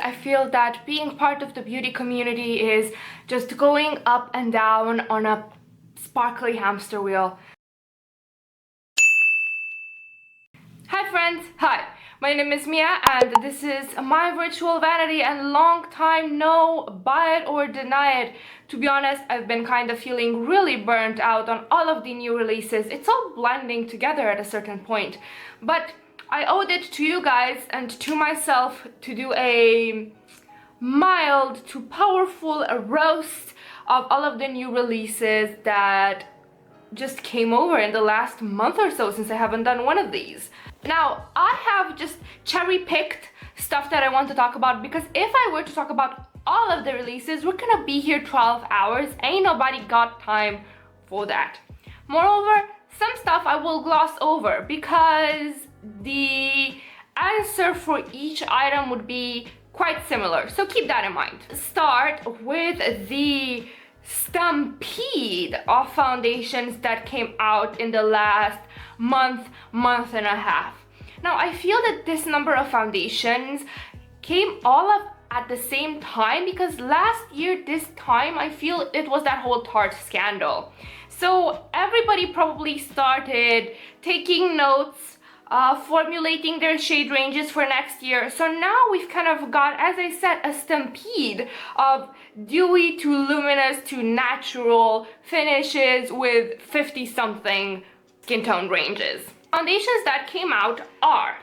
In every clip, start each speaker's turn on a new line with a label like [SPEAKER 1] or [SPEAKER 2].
[SPEAKER 1] I feel that being part of the beauty community is just going up and down on a sparkly hamster wheel. Hi friends, hi, my name is Mia and this is my virtual vanity, and long time no buy it or deny it. To be honest, I've been kind of feeling really burnt out on all of the new releases. It's all blending together at a certain point, but I owed it to you guys and to myself to do a mild to powerful roast of all of the new releases that just came over in the last month or so, since I haven't done one of these. Now, I have just cherry-picked stuff that I want to talk about, because if I were to talk about all of the releases, we're gonna be here 12 hours. Ain't nobody got time for that. Moreover, some stuff I will gloss over because the answer for each item would be quite similar, so keep that in mind. Start with the stampede of foundations that came out in the last month and a half. Now, I feel that this number of foundations came all up at the same time, because last year this time I feel it was that whole Tarte scandal. So everybody probably started taking notes, formulating their shade ranges for next year. So now we've kind of got, as I said, a stampede of dewy to luminous to natural finishes with 50-something skin tone ranges. Foundations that came out are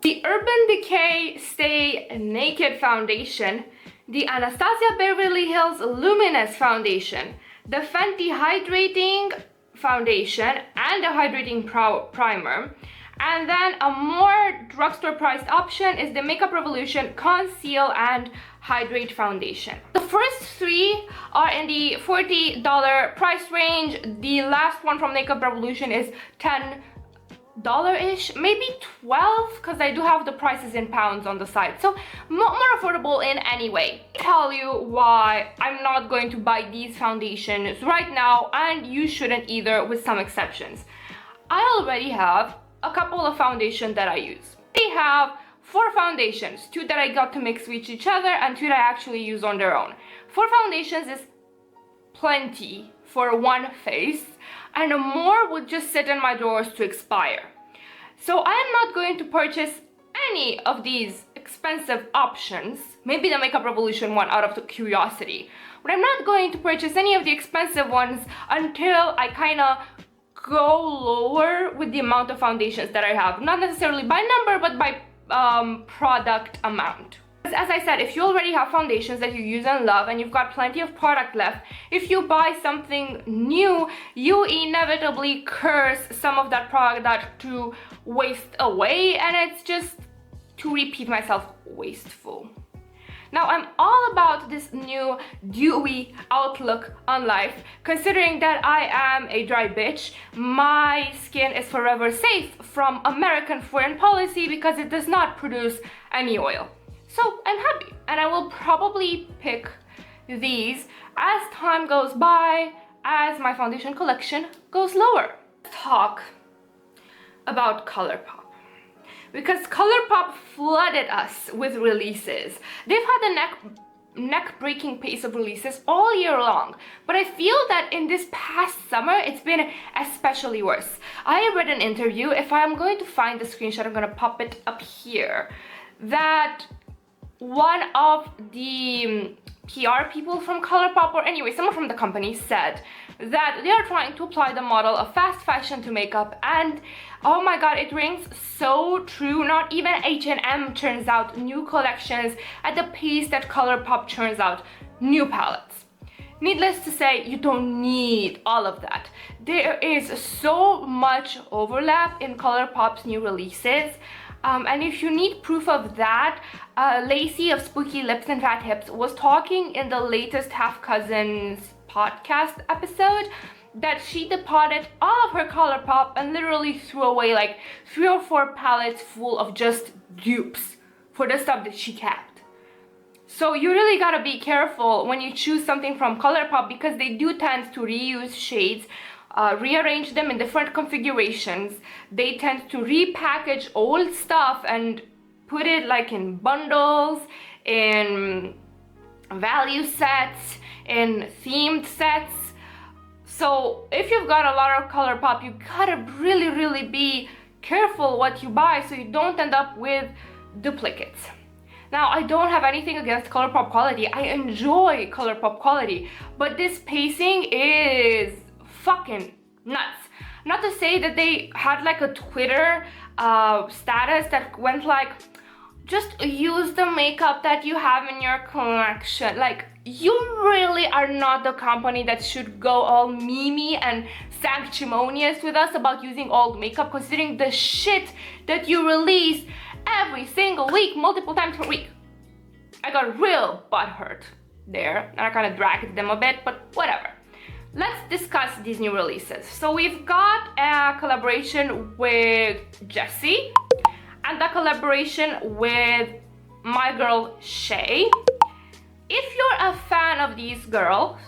[SPEAKER 1] the Urban Decay Stay Naked Foundation, the Anastasia Beverly Hills Luminous Foundation, the Fenti Hydrating Foundation and a Hydrating Primer, and then a more drugstore priced option is the Makeup Revolution Conceal and Hydrate Foundation. The first three are in the $40 price range. The last one from Makeup Revolution is $10-ish, maybe 12, because I do have the prices in pounds on the side, so more affordable in any way. I'll tell you why I'm not going to buy these foundations right now, and you shouldn't either, with some exceptions. I already have a couple of foundations that I use. I have 4 foundations, 2 that I got to mix with each other and 2 that I actually use on their own. 4 foundations is plenty for one face, and more would just sit in my drawers to expire. So I am not going to purchase any of these expensive options, maybe the Makeup Revolution one out of the curiosity, but I'm not going to purchase any of the expensive ones until I kind of go lower with the amount of foundations that I have, not necessarily by number but by product amount. As I said, if you already have foundations that you use and love and you've got plenty of product left, if you buy something new, you inevitably curse some of that product to waste away, and it's just, to repeat myself, wasteful. Now, I'm all about this new dewy outlook on life, considering that I am a dry bitch. My skin is forever safe from American foreign policy because it does not produce any oil. So I'm happy, and I will probably pick these as time goes by, as my foundation collection goes lower. Let's talk about Colourpop, because Colourpop flooded us with releases. They've had a neck-breaking pace of releases all year long, but I feel that in this past summer it's been especially worse. I read an interview, if I'm going to find the screenshot, I'm going to pop it up here, that one of the PR people from Colourpop, or anyway, someone from the company, said that they are trying to apply the model of fast fashion to makeup, and oh my god, it rings so true. Not even H&M churns out new collections at the pace that Colourpop churns out new palettes. Needless to say, you don't need all of that. There is so much overlap in Colourpop's new releases. And if you need proof of that, Lacey of Spooky Lips and Fat Hips was talking in the latest Half Cousins podcast episode that she departed all of her Colourpop and literally threw away like 3 or 4 palettes full of just dupes for the stuff that she kept. So you really gotta be careful when you choose something from Colourpop, because they do tend to reuse shades rearrange them in different configurations. They tend to repackage old stuff and put it like in bundles, in value sets, in themed sets. So if you've got a lot of Colourpop, you gotta really be careful what you buy so you don't end up with duplicates. Now, I don't have anything against Colourpop quality. I enjoy Colourpop quality, but this pacing is fucking nuts. Not to say that they had like a Twitter status that went like, just use the makeup that you have in your collection. Like, you really are not the company that should go all memey and sanctimonious with us about using old makeup, considering the shit that you release every single week, multiple times per week. I got real butthurt there, and I kind of dragged them a bit, but whatever. Let's discuss these new releases. So we've got a collaboration with Jessie and a collaboration with MyGirlShae. If you're a fan of these girls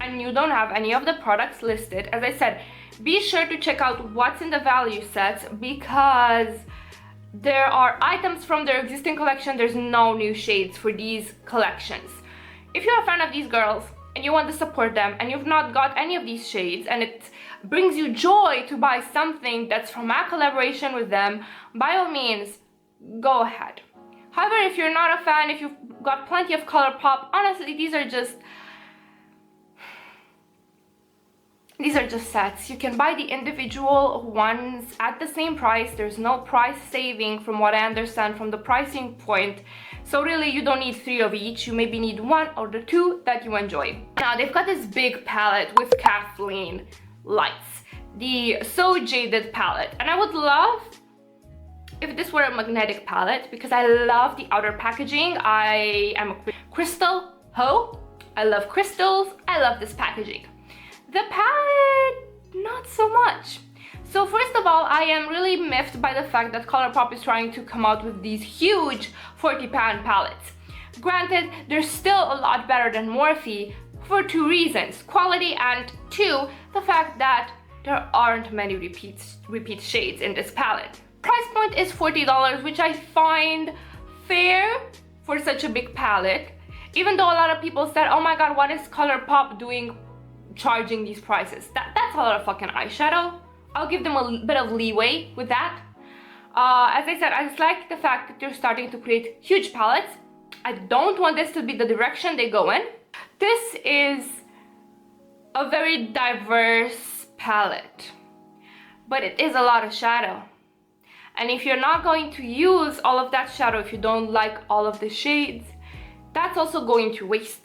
[SPEAKER 1] and you don't have any of the products listed, as I said, be sure to check out what's in the value sets, because there are items from their existing collection. There's no new shades for these collections. If you're a fan of these girls and you want to support them and you've not got any of these shades and it brings you joy to buy something that's from a collaboration with them, by all means, go ahead. However, if you're not a fan, if you've got plenty of Colourpop, honestly, these are just sets. You can buy the individual ones at the same price. There's no price saving from what I understand from the pricing point. So really, you don't need 3 of each. You maybe need 1 or the 2 that you enjoy. Now, they've got this big palette with Kathleen lights, the So Jaded palette. And I would love if this were a magnetic palette, because I love the outer packaging. I am a crystal hoe. I love crystals. I love this packaging. The palette, not so much. So first of all, I am really miffed by the fact that Colourpop is trying to come out with these huge 40-pan palettes. Granted, they're still a lot better than Morphe for 2 reasons: quality, and 2, the fact that there aren't many repeat shades in this palette. Price point is $40, which I find fair for such a big palette, even though a lot of people said, oh my god, what is Colourpop doing charging these prices? That's a lot of fucking eyeshadow. I'll give them a bit of leeway with that. As I said, I just like the fact that they're starting to create huge palettes. I don't want this to be the direction they go in. This is a very diverse palette, but it is a lot of shadow. And if you're not going to use all of that shadow, if you don't like all of the shades, that's also going to waste.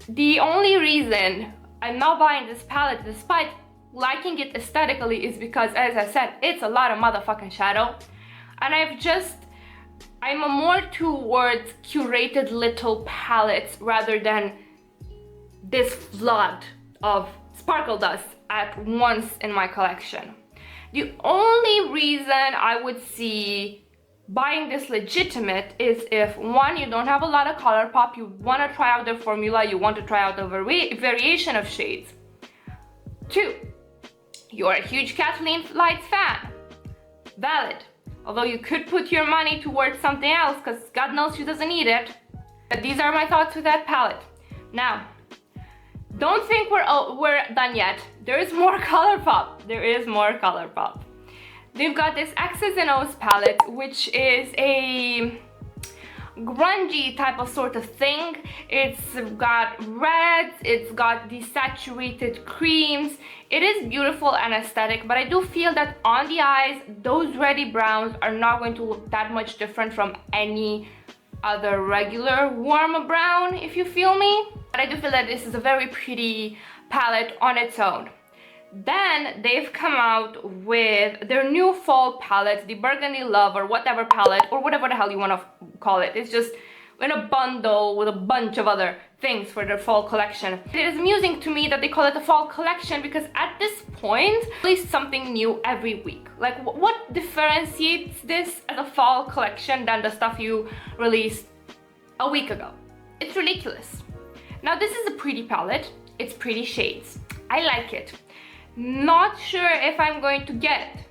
[SPEAKER 1] The only reason I'm not buying this palette, despite liking it aesthetically, is because, as I said, it's a lot of motherfucking shadow. And I'm more towards curated little palettes rather than this flood of sparkle dust at once in my collection. The only reason I would see buying this legitimate is if, 1, you don't have a lot of Colourpop, you want to try out their formula, you want to try out a variation of shades. 2, you're a huge Kathleen Lights fan. Valid. Although you could put your money towards something else, because God knows she doesn't need it. But these are my thoughts with that palette. Now, don't think we're done yet. There is more Colourpop. There is more Colourpop. They've got this Exes and O's palette, which is a grungy type of sort of thing. It's got reds, it's got desaturated creams. It is beautiful and aesthetic, but I do feel that on the eyes, those reddy browns are not going to look that much different from any other regular warm brown, if you feel me. But I do feel that this is a very pretty palette on its own. Then they've come out with their new fall palette, the Burgundy Love or whatever palette, or whatever the hell you want to call it. It's just in a bundle with a bunch of other things for their fall collection. It is amusing to me that they call it a fall collection, because at this point, at least something new every week. Like, what differentiates this as a fall collection than the stuff you released a week ago? It's ridiculous. Now, this is a pretty palette. It's pretty shades. I like it. Not sure if I'm going to get it.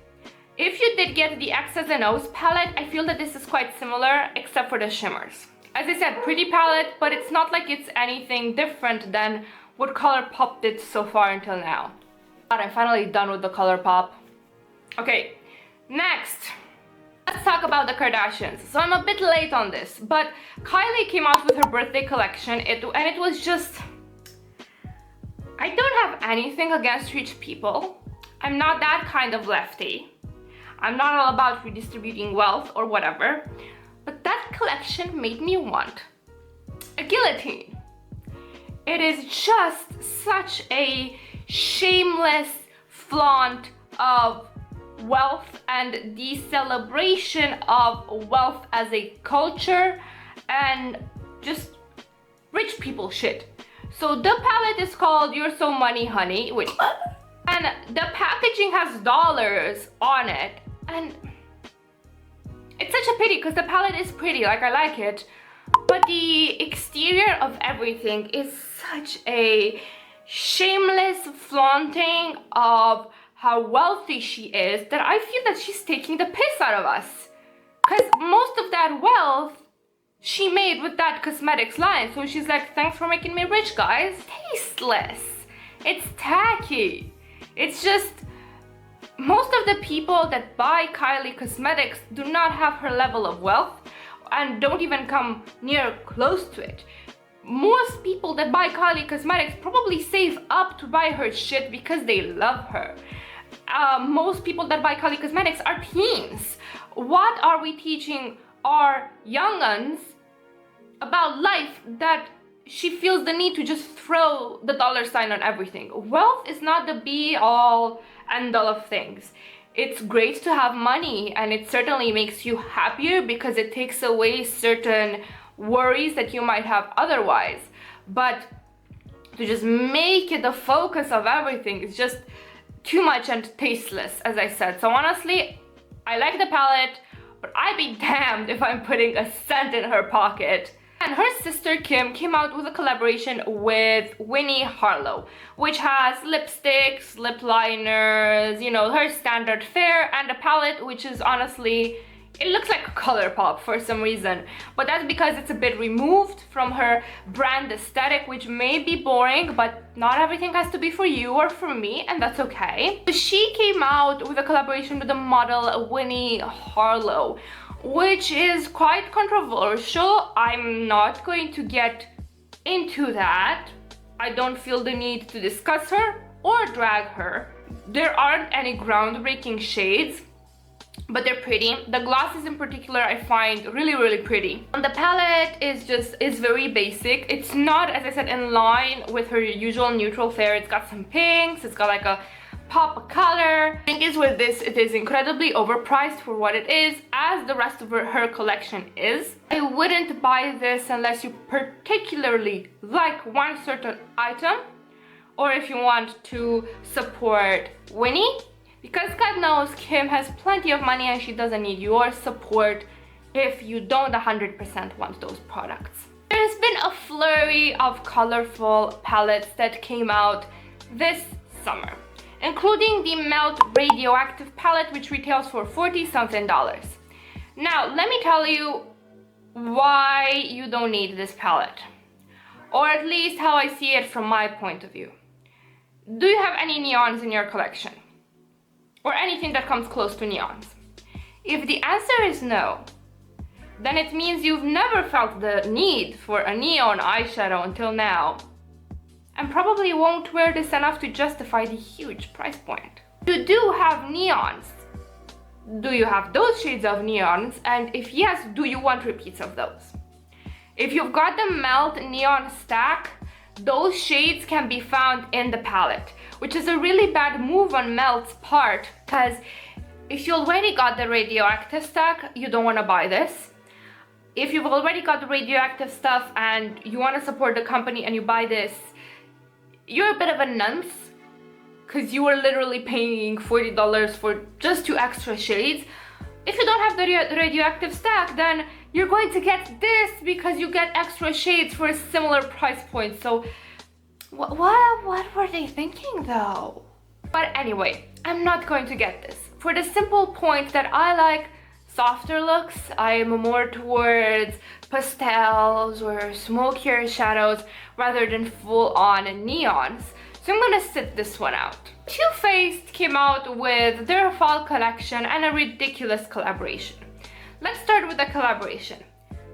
[SPEAKER 1] If you did get the Exes and O's palette, I feel that this is quite similar except for the shimmers. As I said, pretty palette, but it's not like it's anything different than what Colourpop did so far until now. But I'm finally done with the Colourpop. Okay, next. Let's talk about the Kardashians. So I'm a bit late on this, but Kylie came out with her birthday collection, and it was just... I don't have anything against rich people. I'm not that kind of lefty. I'm not all about redistributing wealth or whatever, but that collection made me want a guillotine. It is just such a shameless flaunt of wealth and the celebration of wealth as a culture and just rich people shit. So the palette is called You're So Money Honey, and the packaging has dollars on it, and it's such a pity because the palette is pretty, like I like it, but the exterior of everything is such a shameless flaunting of how wealthy she is that I feel that she's taking the piss out of us, because most of that wealth she made with that cosmetics line. So she's like, thanks for making me rich, guys. Tasteless. It's tacky. It's just, most of the people that buy Kylie cosmetics do not have her level of wealth and don't even come near close to it. Most people that buy Kylie cosmetics probably save up to buy her shit because they love her. Most people that buy Kylie cosmetics are teens. What are we teaching our younguns about life that she feels the need to just throw the dollar sign on everything? Wealth is not the be all end all of things. It's great to have money, and it certainly makes you happier because it takes away certain worries that you might have otherwise. But to just make it the focus of everything is just too much and tasteless, as I said. So honestly, I like the palette, but I'd be damned if I'm putting a cent in her pocket. And her sister Kim came out with a collaboration with Winnie Harlowe, which has lipsticks, lip liners, you know, her standard fare, and a palette which is honestly, it looks like Colourpop for some reason. But that's because it's a bit removed from her brand aesthetic, which may be boring, but not everything has to be for you or for me, and that's okay. She came out with a collaboration with the model Winnie Harlowe, which is quite controversial. I'm not going to get into that. I don't feel the need to discuss her or drag her. There aren't any groundbreaking shades, but they're pretty. The glosses in particular I find really pretty. And the palette is very basic. It's not, as I said, in line with her usual neutral fare. It's got some pinks, it's got like a pop of color. The thing is with this, it is incredibly overpriced for what it is, as the rest of her collection is. I wouldn't buy this unless you particularly like one certain item, or if you want to support Winnie, because God knows Kim has plenty of money and she doesn't need your support if you don't 100% want those products. There's been a flurry of colorful palettes that came out this summer, including the Melt Radioactive palette, which retails for $40-something. Now, let me tell you why you don't need this palette, or at least how I see it from my point of view. Do you have any neons in your collection? Or anything that comes close to neons? If the answer is no, then it means you've never felt the need for a neon eyeshadow until now, and probably won't wear this enough to justify the huge price point. You do have neons. Do you have those shades of neons? And if yes, do you want repeats of those? If you've got the Melt Neon Stack, those shades can be found in the palette, which is a really bad move on Melt's part, because if you already got the Radioactive stack, you don't want to buy this. If you've already got the Radioactive stuff and you want to support the company and you buy this, you're a bit of a nunce, because you are literally paying $40 for just 2 extra shades. If you don't have the Radioactive stack, then you're going to get this because you get extra shades for a similar price point. So what were they thinking though? But anyway, I'm not going to get this. For the simple point that I like softer looks, I am more towards pastels or smokier shadows rather than full-on neons. So I'm gonna sit this one out. Too Faced came out with their fall collection and a ridiculous collaboration. Let's start with the collaboration.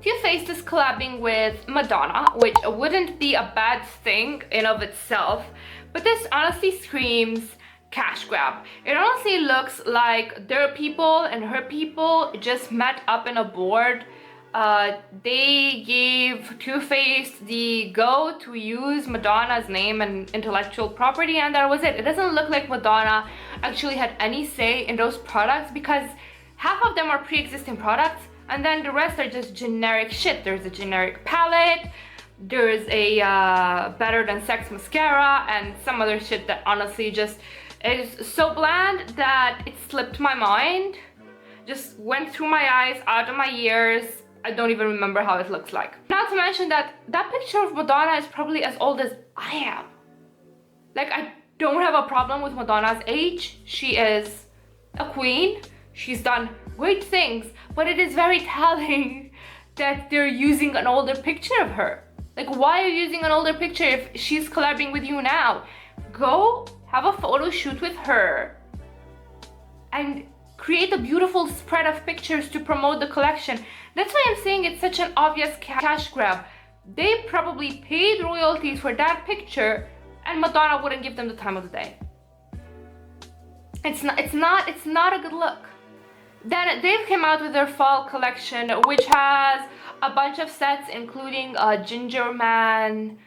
[SPEAKER 1] Too Faced is collabing with Madonna, which wouldn't be a bad thing in of itself, but this honestly screams cash grab. It honestly looks like their people and her people just met up in a board. They gave Too Faced the go to use Madonna's name and intellectual property, and that was it. It doesn't look like Madonna actually had any say in those products, because half of them are pre-existing products and then the rest are just generic shit. There's a generic palette, there's a Better Than Sex mascara, and some other shit that honestly just is so bland that it slipped my mind, just went through my eyes, out of my ears. I don't even remember how it looks like. Not to mention that that picture of Madonna is probably as old as I am. Like, I don't have a problem with Madonna's age. She is a queen. She's done great things, but it is very telling that they're using an older picture of her. Like, why are you using an older picture if she's collabing with you now? Go have a photo shoot with her and create a beautiful spread of pictures to promote the collection. That's why I'm saying it's such an obvious cash grab. They probably paid royalties for that picture and Madonna wouldn't give them the time of the day. It's not a good look. Then they've come out with their fall collection, which has a bunch of sets, including a Ginger Man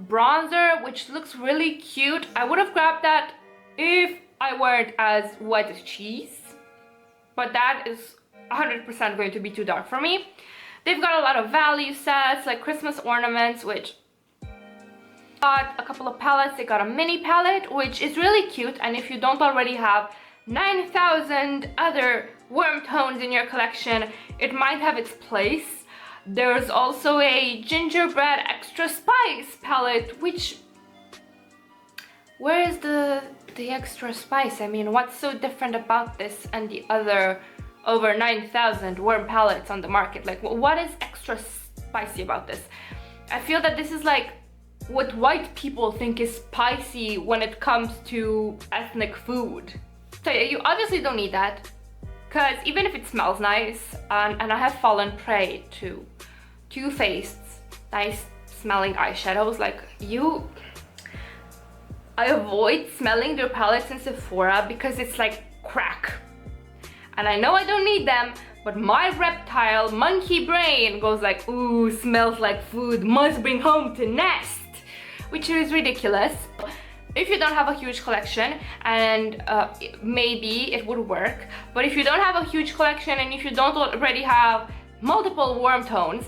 [SPEAKER 1] bronzer, which looks really cute. I would have grabbed that if I weren't as white as cheese, but that is 100% going to be too dark for me. They've got a lot of value sets, like Christmas ornaments, which got a couple of palettes. They got a mini palette, which is really cute, and if you don't already have 9,000 other warm tones in your collection, it might have its place. There's also a Gingerbread Extra Spice palette, which... where is the extra spice? I mean, what's so different about this and the other over 9,000 warm palettes on the market? Like, what is extra spicy about this? I feel that this is like what white people think is spicy when it comes to ethnic food. So you obviously don't need that, because even if it smells nice, and I have fallen prey to Too Faced's nice smelling eyeshadows, like I avoid smelling their palettes in Sephora because it's like crack. And I know I don't need them, but my reptile monkey brain goes like, ooh, smells like food, must bring home to nest, which is ridiculous. If you don't have a huge collection, and maybe it would work, but if you don't have a huge collection and if you don't already have multiple warm tones,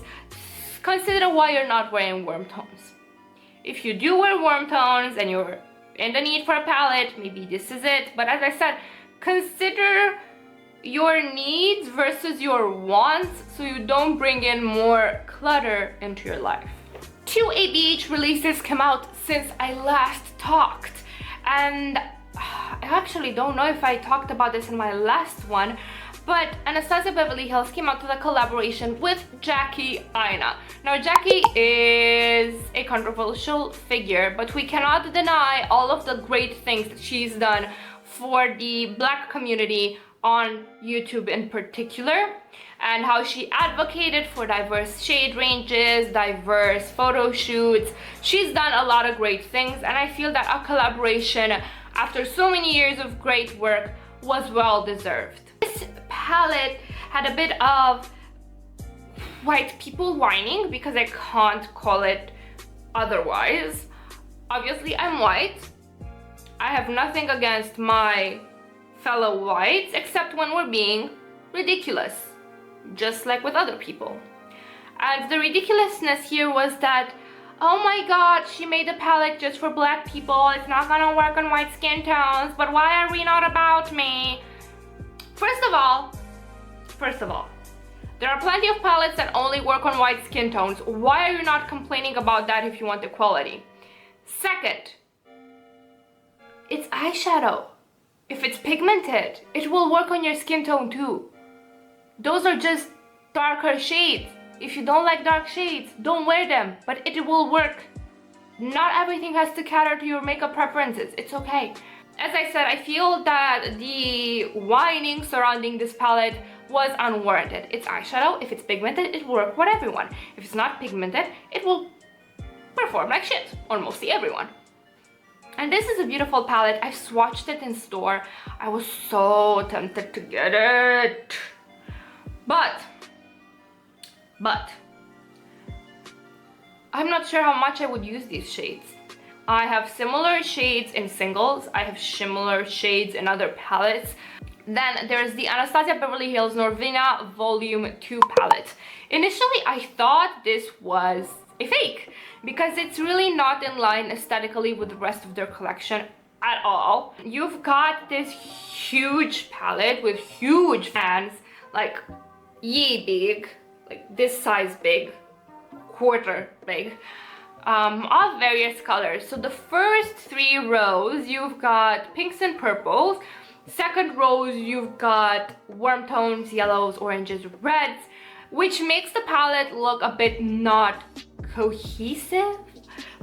[SPEAKER 1] consider why you're not wearing warm tones. If you do wear warm tones and you're in the need for a palette, maybe this is it. But as I said, consider your needs versus your wants so you don't bring in more clutter into your life. 2 ABH releases come out since I last talked, and I actually don't know if I talked about this in my last one, but Anastasia Beverly Hills came out with a collaboration with Jackie Aina. Now, Jackie is a controversial figure, but we cannot deny all of the great things that she's done for the Black community on YouTube in particular, and how she advocated for diverse shade ranges, diverse photo shoots. She's done a lot of great things, and I feel that a collaboration after so many years of great work was well deserved. This palette had a bit of white people whining, because I can't call it otherwise. Obviously, I'm white. I have nothing against my fellow whites, except when we're being ridiculous, just like with other people. And the ridiculousness here was that, oh my god, she made a palette just for Black people, it's not gonna work on white skin tones, but why are we not about me? First of all, there are plenty of palettes that only work on white skin tones. Why are you not complaining about that if you want equality? Second, It's eyeshadow. If it's pigmented, it will work on your skin tone too. Those are just darker shades. If you don't like dark shades, don't wear them, but it will work. Not everything has to cater to your makeup preferences. It's okay. As I said, I feel that the whining surrounding this palette was unwarranted. It's eyeshadow. If it's pigmented, it will work for everyone. If it's not pigmented, it will perform like shit on mostly everyone. And this is a beautiful palette. I swatched it in store. I was so tempted to get it. But I'm not sure how much I would use these shades. I have similar shades in singles. I have similar shades in other palettes. Then there's the Anastasia Beverly Hills Norvina Volume 2 palette. Initially, I thought this was a fake because it's really not in line aesthetically with the rest of their collection at all. You've got this huge palette with huge fans, like yay big, like this size big, quarter big, of various colors. So the first 3 rows, you've got pinks and purples. Second rows, you've got warm tones, yellows, oranges, reds, which makes the palette look a bit not cohesive,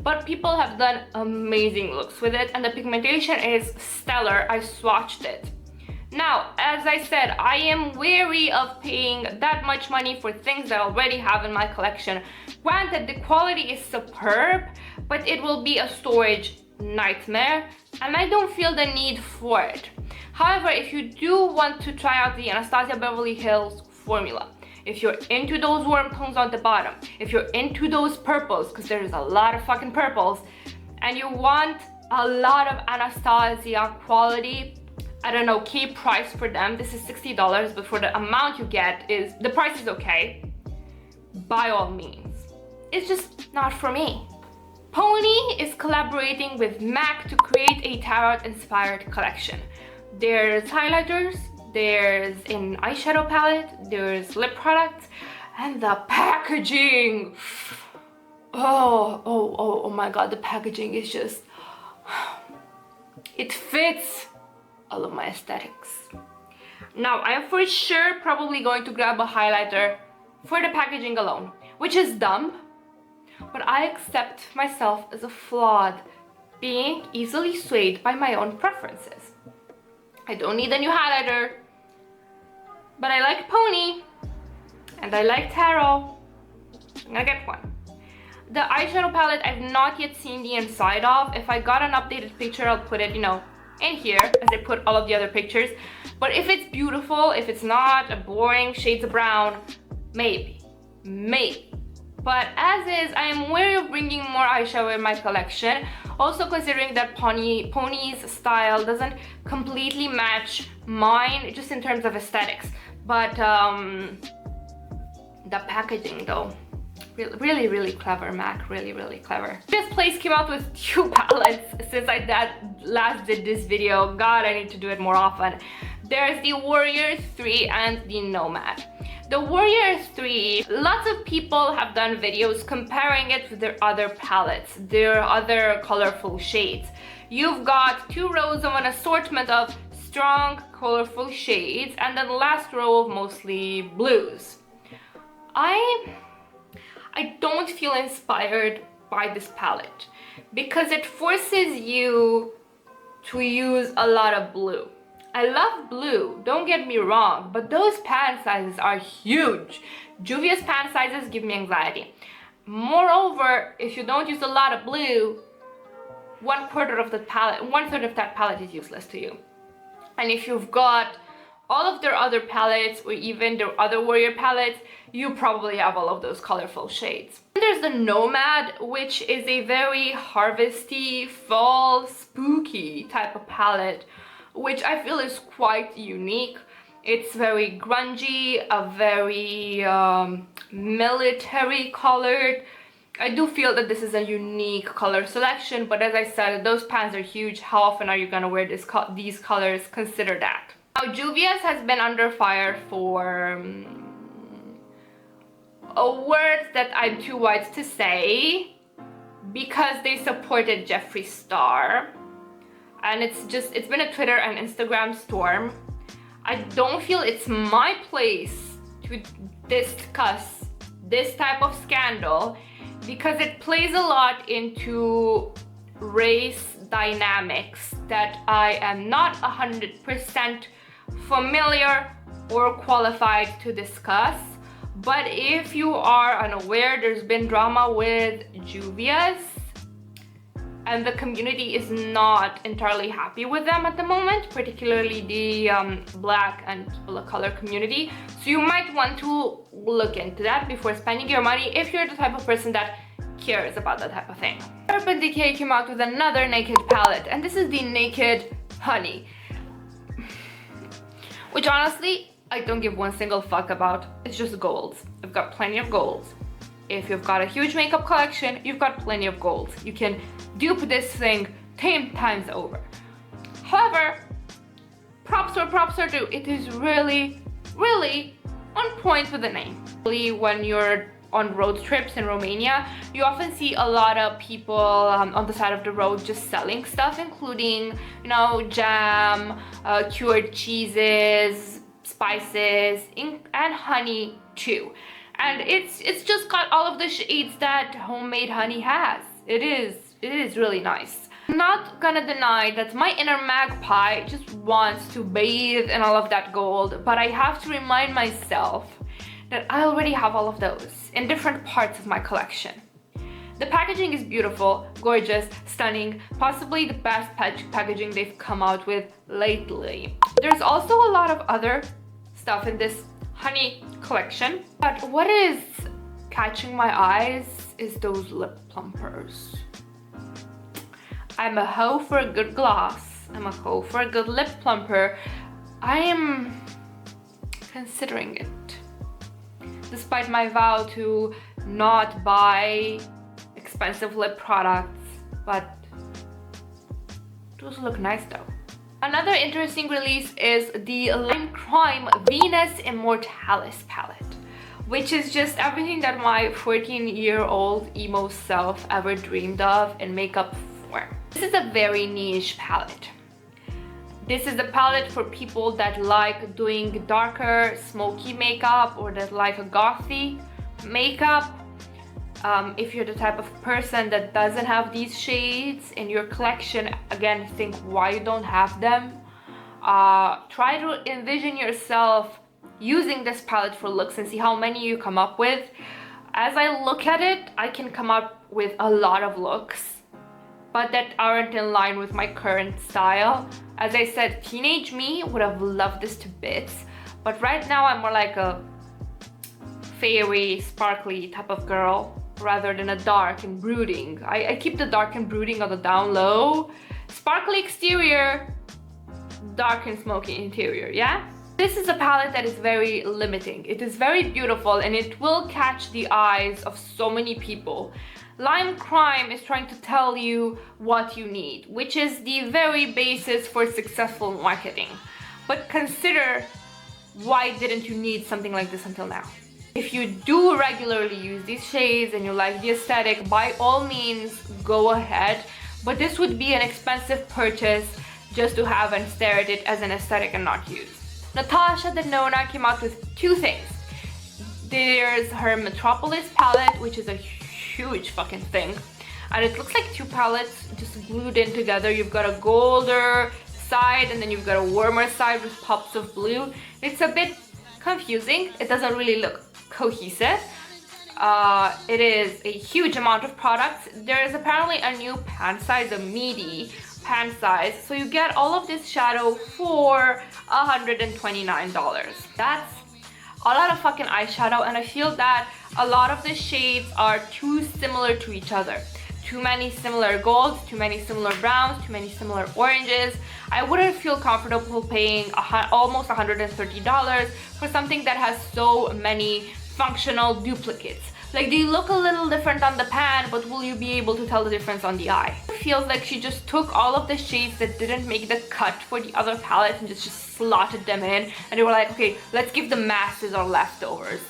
[SPEAKER 1] but people have done amazing looks with it, and the pigmentation is stellar. I swatched it. Now, as I said, I am wary of paying that much money for things that I already have in my collection. Granted, the quality is superb, but it will be a storage nightmare, and I don't feel the need for it. However, if you do want to try out the Anastasia Beverly Hills formula, if you're into those warm tones on the bottom, if you're into those purples, because there's a lot of fucking purples, and you want a lot of Anastasia quality, I don't know, key price for them, this is $60, but for the amount you get, the price is okay, by all means. It's just not for me. Pony is collaborating with MAC to create a tarot-inspired collection. There's highlighters, there's an eyeshadow palette, there's lip products, and the packaging. Oh my god, the packaging is just, it fits all of my aesthetics. Now, I am for sure probably going to grab a highlighter for the packaging alone, which is dumb, but I accept myself as a flawed, being easily swayed by my own preferences. I don't need a new highlighter, but I like Pony, and I like tarot. I'm gonna get one. The eyeshadow palette I've not yet seen the inside of. If I got an updated picture, I'll put it, you know, in here, as I put all of the other pictures. But if it's beautiful, if it's not a boring shades of brown, maybe. But as is, I am wary of bringing more eyeshadow in my collection. Also considering that Pony's style doesn't completely match mine, just in terms of aesthetics. But the packaging though, really clever, MAC, really clever. This place came out with 2 palettes since I last did this video. God, I need to do it more often. There's the Warrior 3 and the Nomad. The Warrior 3, lots of people have done videos comparing it with their other palettes, their other colorful shades. You've got 2 rows of an assortment of strong, colorful shades, and then the last row of mostly blues. I don't feel inspired by this palette because it forces you to use a lot of blue. I love blue, don't get me wrong, but those pan sizes are huge. Juvia's pan sizes give me anxiety. Moreover, if you don't use a lot of blue, 1/4 of the palette, 1/3 of that palette is useless to you. And if you've got all of their other palettes or even their other Warrior palettes, you probably have all of those colorful shades. And there's the Nomad, which is a very harvesty, fall, spooky type of palette, which I feel is quite unique. It's very grungy, a very military colored. I do feel that this is a unique color selection, but as I said, those pants are huge. How often are you gonna wear these colors? Consider that. Now, Juvia's has been under fire for a word that I'm too white to say, because they supported Jeffree Star. and it's been a Twitter and Instagram storm. I don't feel it's my place to discuss this type of scandal because it plays a lot into race dynamics that I am not 100% familiar or qualified to discuss. But if you are unaware, there's been drama with Juvia's, and the community is not entirely happy with them at the moment, particularly the black and people of color community. So you might want to look into that before spending your money if you're the type of person that cares about that type of thing. Urban Decay came out with another naked palette, and this is the Naked Honey, which honestly I don't give one single fuck about. It's just golds. I've got plenty of golds. If you've got a huge makeup collection, you've got plenty of golds. You can dupe this thing 10 times over. However, props where props are due. It is really, really on point with the name. When you're on road trips in Romania, you often see a lot of people on the side of the road just selling stuff, including, you know, jam, cured cheeses, spices, and honey too. And it's just got all of the shades that homemade honey has. It is really nice. I'm not gonna deny that my inner magpie just wants to bathe in all of that gold, but I have to remind myself that I already have all of those in different parts of my collection. The packaging is beautiful, gorgeous, stunning, possibly the best packaging they've come out with lately. There's also a lot of other stuff in this honey collection, but what is catching my eyes is those lip plumpers. I'm a hoe for a good gloss. I'm a hoe for a good lip plumper. I am considering it, despite my vow to not buy expensive lip products, but those look nice though. Another interesting release is the Lime Crime Venus Immortalis palette, which is just everything that my 14-year-old emo self ever dreamed of in makeup form. This is a very niche palette. This is a palette for people that like doing darker, smoky makeup, or that like a gothy makeup. If you're the type of person that doesn't have these shades in your collection, again, think why you don't have them. Try to envision yourself using this palette for looks and see how many you come up with. As I look at it, I can come up with a lot of looks, but that aren't in line with my current style. As I said, teenage me would have loved this to bits, but right now I'm more like a fairy, sparkly type of girl rather than a dark and brooding. I keep the dark and brooding on the down low. Sparkly exterior, dark and smoky interior, yeah? This is a palette that is very limiting. It is very beautiful and it will catch the eyes of so many people. Lime Crime is trying to tell you what you need, which is the very basis for successful marketing. But consider, why didn't you need something like this until now? If you do regularly use these shades and you like the aesthetic, by all means, go ahead. But this would be an expensive purchase just to have and stare at it as an aesthetic and not use. Natasha Denona came out with two things. There's her Metropolis palette, which is a huge fucking thing. And it looks like two palettes just glued in together. You've got a golder side and then you've got a warmer side with pops of blue. It's a bit confusing. It doesn't really look cohesive. It is a huge amount of products. There is apparently a new pan size, a meaty pan size, so you get all of this shadow for $129. That's a lot of fucking eyeshadow, and I feel that a lot of the shades are too similar to each other. Too many similar golds, too many similar browns, too many similar oranges. I wouldn't feel comfortable paying almost $130 for something that has so many functional duplicates. Like, they look a little different on the pan, but will you be able to tell the difference on the eye? It feels like she just took all of the shades that didn't make the cut for the other palettes and just slotted them in, and they were like, okay, let's give the masses our leftovers.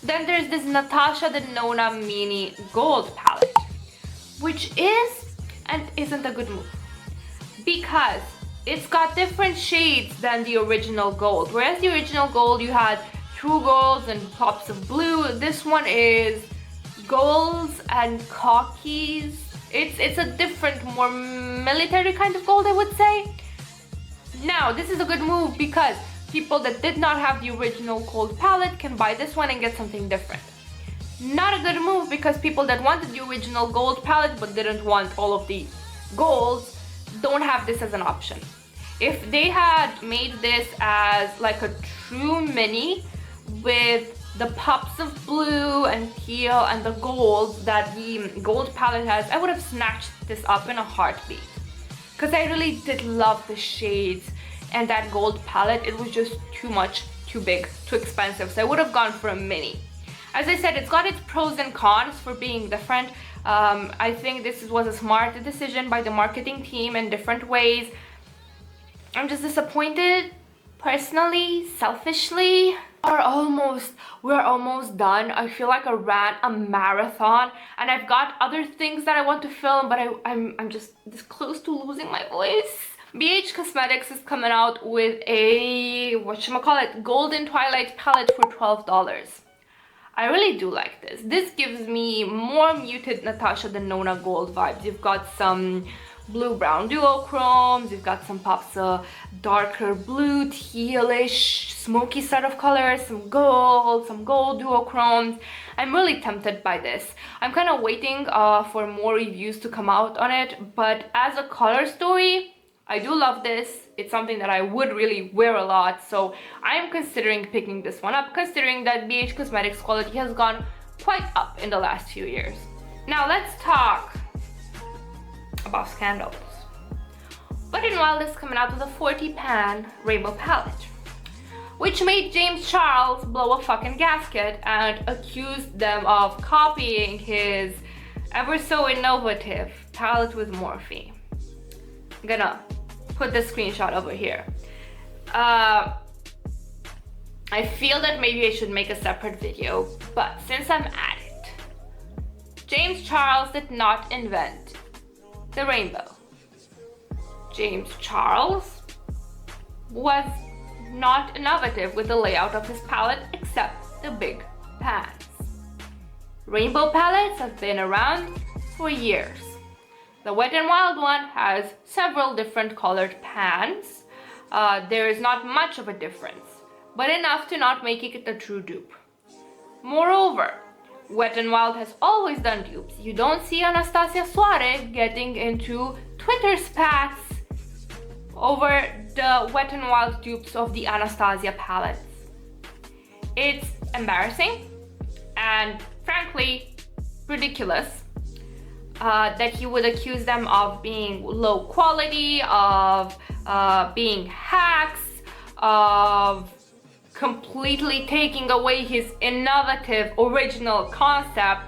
[SPEAKER 1] Then there's this Natasha Denona Mini Gold palette, which is and isn't a good move. because it's got different shades than the original gold. Whereas the original gold, you had true golds and pops of blue. This one is golds and khakis. It's a different, more military kind of gold, I would say. Now, this is a good move because people that did not have the original gold palette can buy this one and get something different. Not a good move because people that wanted the original gold palette but didn't want all of the golds don't have this as an option. If they had made this as like a true mini with the pops of blue and teal and the gold that the gold palette has, I would have snatched this up in a heartbeat. Because I really did love the shades and that gold palette. It was just too much, too big, too expensive. So I would have gone for a mini. As I said, it's got its pros and cons for being different. I think this was a smart decision by the marketing team in different ways. I'm just disappointed, personally, selfishly. We're almost done. I feel like I ran a marathon and I've got other things that I want to film, but I'm just this close to losing my voice. BH Cosmetics is coming out with a, Golden Twilight palette for $12. I really do like this. This gives me more muted Natasha Denona gold vibes. You've got some blue-brown duochromes, you've got some pops of darker blue, tealish, smoky set of colors, some gold duochromes. I'm really tempted by this. I'm kind of waiting for more reviews to come out on it, but as a color story, I do love this. It's something that I would really wear a lot, so I am considering picking this one up, considering that BH Cosmetics quality has gone quite up in the last few years. Now let's talk about scandals. Wet n Wild is coming out with a 40-pan rainbow palette, which made James Charles blow a fucking gasket and accused them of copying his ever so innovative palette with Morphe. I'm gonna put the screenshot over here. I feel that maybe I should make a separate video, but since I'm at it, James Charles did not invent the rainbow. James Charles was not innovative with the layout of his palette except the big pans. Rainbow palettes have been around for years. The Wet n Wild one has several different colored pans. There is not much of a difference, but enough to not make it a true dupe. Moreover, Wet n Wild has always done dupes. You don't see Anastasia Suarez getting into Twitter spats over the Wet n Wild dupes of the Anastasia palettes. It's embarrassing and frankly ridiculous that he would accuse them of being low quality, of being hacks, of completely taking away his innovative original concept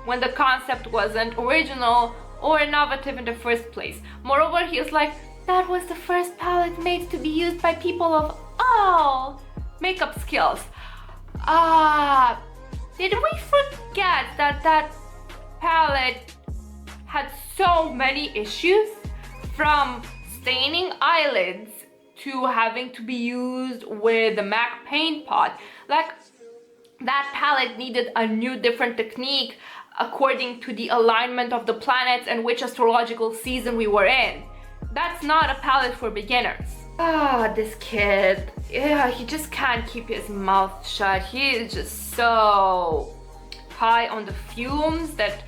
[SPEAKER 1] when the concept wasn't original or innovative in the first place. Moreover, he was like, that was the first palette made to be used by people of all makeup skills. Did we forget that that palette had so many issues, from staining eyelids to having to be used with the MAC paint pot? Like, that palette needed a new different technique according to the alignment of the planets and which astrological season we were in. That's not a palette for beginners. This kid, yeah, he just can't keep his mouth shut. He is just so high on the fumes that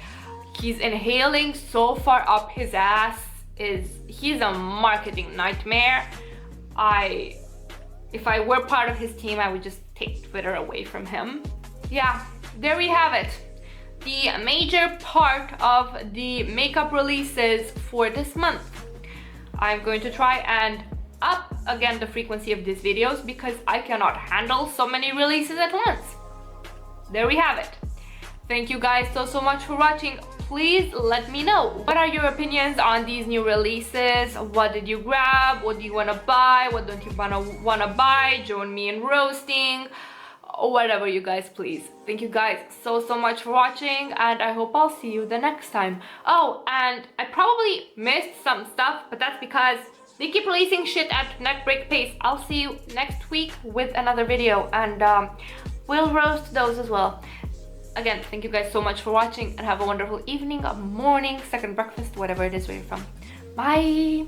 [SPEAKER 1] he's inhaling so far up his ass. He's a marketing nightmare. If I were part of his team, I would just take Twitter away from him. Yeah, there we have it. The major part of the makeup releases for this month. I'm going to try and up again the frequency of these videos because I cannot handle so many releases at once. There we have it. Thank you guys so much for watching. Please let me know, what are your opinions on these new releases? What did you grab? What do you want to buy? What don't you want to buy? Join me in roasting, or whatever, you guys, please. Thank you guys so much for watching, and I hope I'll see you the next time. Oh, and I probably missed some stuff, but that's because They keep releasing shit at neck break pace. I'll see you next week with another video, and we'll roast those as well. Again, thank you guys so much for watching, and have a wonderful evening, morning, second breakfast, whatever it is where you're from. Bye!